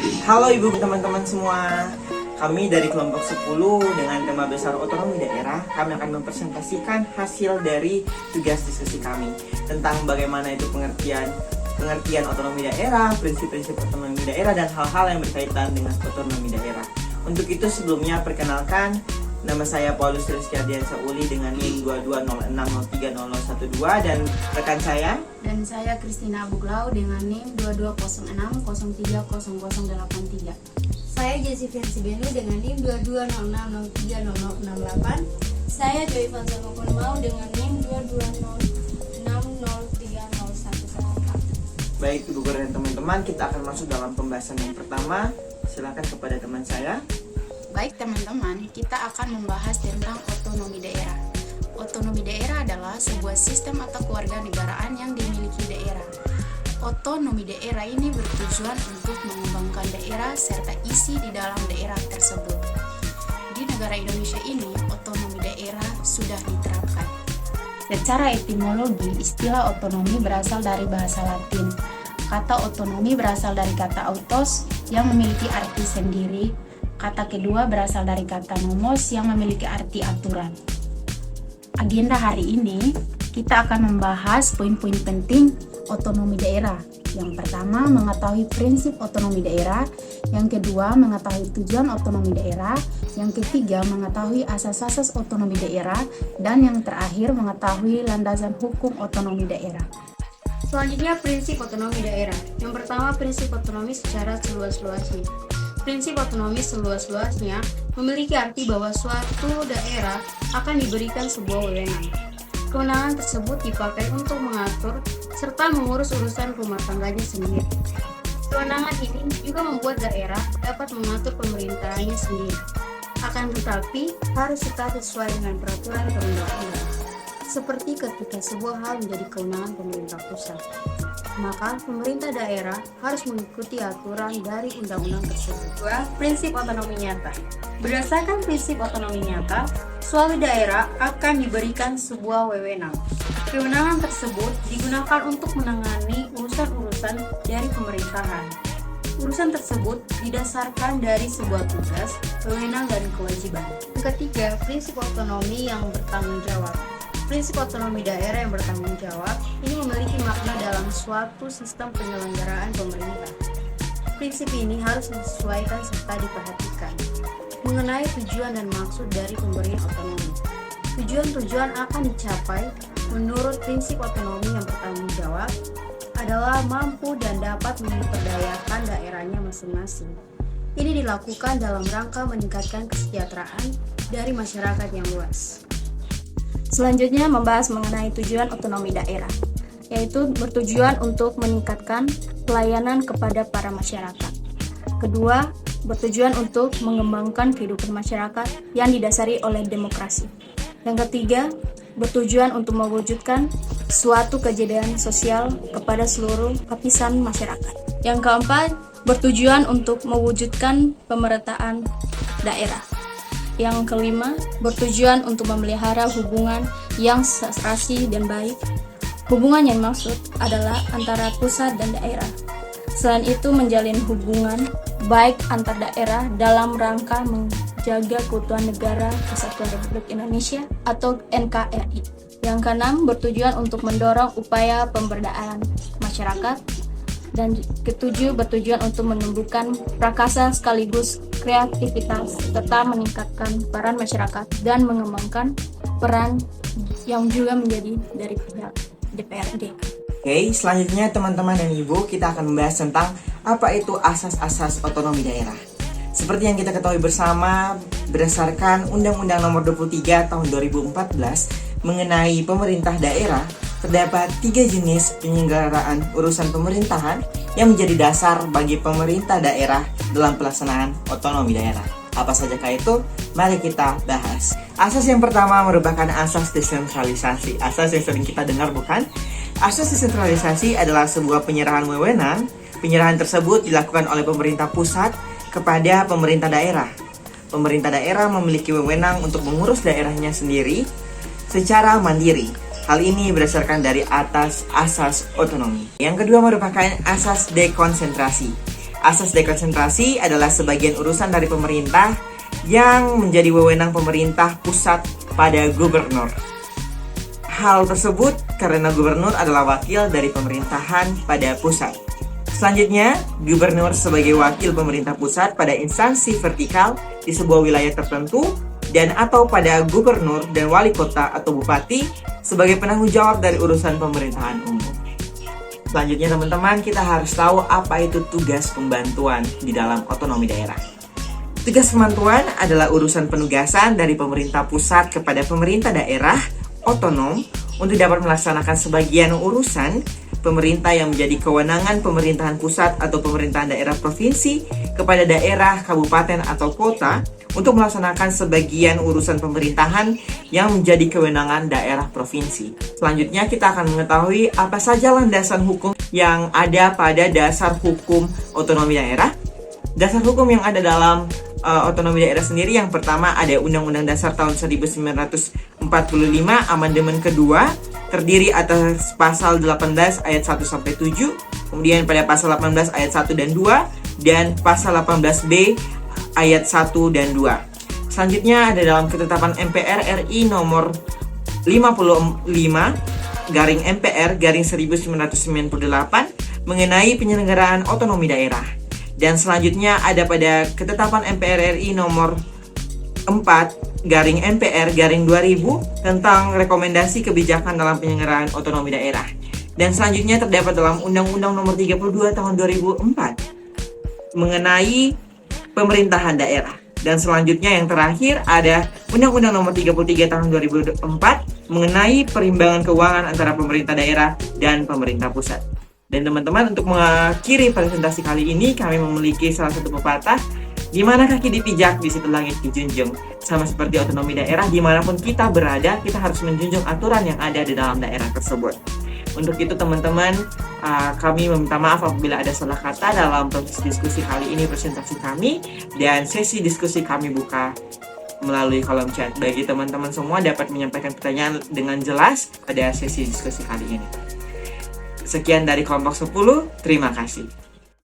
Halo ibu teman-teman semua. Kami dari kelompok 10 dengan tema besar otonomi daerah, kami akan mempresentasikan hasil dari tugas diskusi kami tentang bagaimana itu pengertian otonomi daerah, prinsip-prinsip otonomi daerah, dan hal-hal yang berkaitan dengan otonomi daerah. Untuk itu sebelumnya perkenalkan, nama saya Paulus Rizky Ardiansyah Uli dengan NIM 2206030012 dan rekan saya. Dan saya Kristina Buglau dengan NIM 2206030083. Saya Jesse Fiansi Benu dengan NIM 2206030068. Saya Joy Vansa Mau dengan NIM 2206030114. Baik ibu guru dan teman-teman, kita akan masuk dalam pembahasan yang pertama. Silakan kepada teman saya. Baik teman-teman, kita akan membahas tentang otonomi daerah. Otonomi daerah adalah sebuah sistem atau kewarganegaraan yang dimiliki daerah. Otonomi daerah ini bertujuan untuk mengembangkan daerah serta isi di dalam daerah tersebut. Di negara Indonesia ini, otonomi daerah sudah diterapkan. Secara etimologi, istilah otonomi berasal dari bahasa Latin. Kata otonomi berasal dari kata autos yang memiliki arti sendiri. Kata kedua berasal dari kata nomos yang memiliki arti aturan. Agenda hari ini, kita akan membahas poin-poin penting otonomi daerah. Yang pertama, mengetahui prinsip otonomi daerah. Yang kedua, mengetahui tujuan otonomi daerah. Yang ketiga, mengetahui asas-asas otonomi daerah. Dan yang terakhir, mengetahui landasan hukum otonomi daerah. Selanjutnya, prinsip otonomi daerah. Yang pertama, prinsip otonomi secara seluas-luasnya. Prinsip otonomi seluas-luasnya memiliki arti bahwa suatu daerah akan diberikan sebuah wewenang. Kewenangan tersebut dipakai untuk mengatur serta mengurus urusan rumah tangganya sendiri. Kewenangan ini juga membuat daerah dapat mengatur pemerintahannya sendiri. Akan tetapi, harus tetap sesuai dengan peraturan perundang-undangan. Seperti ketika sebuah hal menjadi kewenangan pemerintah pusat, maka pemerintah daerah harus mengikuti aturan dari undang-undang tersebut. Dua, prinsip otonomi nyata. Berdasarkan prinsip otonomi nyata, suatu daerah akan diberikan sebuah wewenang. Kewenangan tersebut digunakan untuk menangani urusan-urusan dari pemerintahan. Urusan tersebut didasarkan dari sebuah tugas, wewenang, dan kewajiban. Yang ketiga, prinsip otonomi yang bertanggung jawab. Prinsip otonomi daerah yang bertanggung jawab ini memiliki makna dalam suatu sistem penyelenggaraan pemerintah. Prinsip ini harus disesuaikan serta diperhatikan mengenai tujuan dan maksud dari pemberian otonomi. Tujuan-tujuan akan dicapai menurut prinsip otonomi yang bertanggung jawab adalah mampu dan dapat memperdayakan daerahnya masing-masing. Ini dilakukan dalam rangka meningkatkan kesejahteraan dari masyarakat yang luas. Selanjutnya membahas mengenai tujuan otonomi daerah, yaitu bertujuan untuk meningkatkan pelayanan kepada para masyarakat. Kedua, bertujuan untuk mengembangkan kehidupan masyarakat yang didasari oleh demokrasi. Yang ketiga, bertujuan untuk mewujudkan suatu kejadian sosial kepada seluruh lapisan masyarakat. Yang keempat, bertujuan untuk mewujudkan pemerataan daerah. Yang kelima, bertujuan untuk memelihara hubungan yang serasi dan baik. Hubungan yang maksud adalah antara pusat dan daerah. Selain itu, menjalin hubungan baik antar daerah dalam rangka menjaga keutuhan negara Kesatuan Republik Indonesia atau NKRI. Yang keenam, bertujuan untuk mendorong upaya pemberdayaan masyarakat. Dan ketujuh, bertujuan untuk menumbuhkan prakarsa sekaligus kreativitas serta meningkatkan peran masyarakat dan mengembangkan peran yang juga menjadi dari pihak DPRD. Oke, selanjutnya teman-teman dan ibu, kita akan membahas tentang apa itu asas-asas otonomi daerah. Seperti yang kita ketahui bersama, berdasarkan Undang-Undang Nomor 23 Tahun 2014 mengenai pemerintah daerah, terdapat 3 jenis penyelenggaraan urusan pemerintahan yang menjadi dasar bagi pemerintah daerah dalam pelaksanaan otonomi daerah. Apa sajakah itu? Mari kita bahas. Asas yang pertama merupakan asas desentralisasi. Asas yang sering kita dengar, bukan? Asas desentralisasi adalah sebuah penyerahan wewenang. Penyerahan tersebut dilakukan oleh pemerintah pusat kepada pemerintah daerah. Pemerintah daerah memiliki wewenang untuk mengurus daerahnya sendiri secara mandiri. Hal ini berdasarkan dari atas asas otonomi. Yang kedua merupakan asas dekonsentrasi. Asas dekonsentrasi adalah sebagian urusan dari pemerintah yang menjadi wewenang pemerintah pusat pada gubernur. Hal tersebut karena gubernur adalah wakil dari pemerintahan pada pusat. Selanjutnya, gubernur sebagai wakil pemerintah pusat pada instansi vertikal di sebuah wilayah tertentu dan atau pada gubernur dan wali kota atau bupati sebagai penanggung jawab dari urusan pemerintahan umum. Selanjutnya teman-teman, kita harus tahu apa itu tugas pembantuan di dalam otonomi daerah. Tugas pembantuan adalah urusan penugasan dari pemerintah pusat kepada pemerintah daerah otonom untuk dapat melaksanakan sebagian urusan pemerintah yang menjadi kewenangan pemerintahan pusat atau pemerintahan daerah provinsi kepada daerah, kabupaten, atau kota untuk melaksanakan sebagian urusan pemerintahan yang menjadi kewenangan daerah provinsi. Selanjutnya kita akan mengetahui apa saja landasan hukum yang ada pada dasar hukum otonomi daerah. Dasar hukum yang ada dalam otonomi daerah sendiri, yang pertama ada Undang-Undang Dasar tahun 1945 amandemen kedua, terdiri atas pasal 18 ayat 1 sampai 7, kemudian pada pasal 18 ayat 1 dan 2, dan pasal 18B ayat 1 dan 2. Selanjutnya ada dalam ketetapan MPR RI nomor 55 garing MPR garing 1998 mengenai penyelenggaraan otonomi daerah. Dan selanjutnya ada pada ketetapan MPR RI nomor 4 garing MPR garing 2000 tentang rekomendasi kebijakan dalam penyelenggaraan otonomi daerah. Dan selanjutnya terdapat dalam Undang-Undang nomor 32 tahun 2004 mengenai pemerintahan daerah. Dan selanjutnya yang terakhir ada Undang-Undang nomor 33 tahun 2004 mengenai perimbangan keuangan antara pemerintah daerah dan pemerintah pusat. Dan teman-teman, untuk mengakhiri presentasi kali ini, kami memiliki salah satu pepatah, di mana kaki dipijak, di situ langit dijunjung. Sama seperti otonomi daerah, dimanapun kita berada, kita harus menjunjung aturan yang ada di dalam daerah tersebut. Untuk itu teman-teman, kami meminta maaf apabila ada salah kata dalam proses diskusi kali ini, presentasi kami, dan sesi diskusi kami buka melalui kolom chat. Bagi teman-teman semua dapat menyampaikan pertanyaan dengan jelas pada sesi diskusi kali ini. Sekian dari kelompok 10, terima kasih.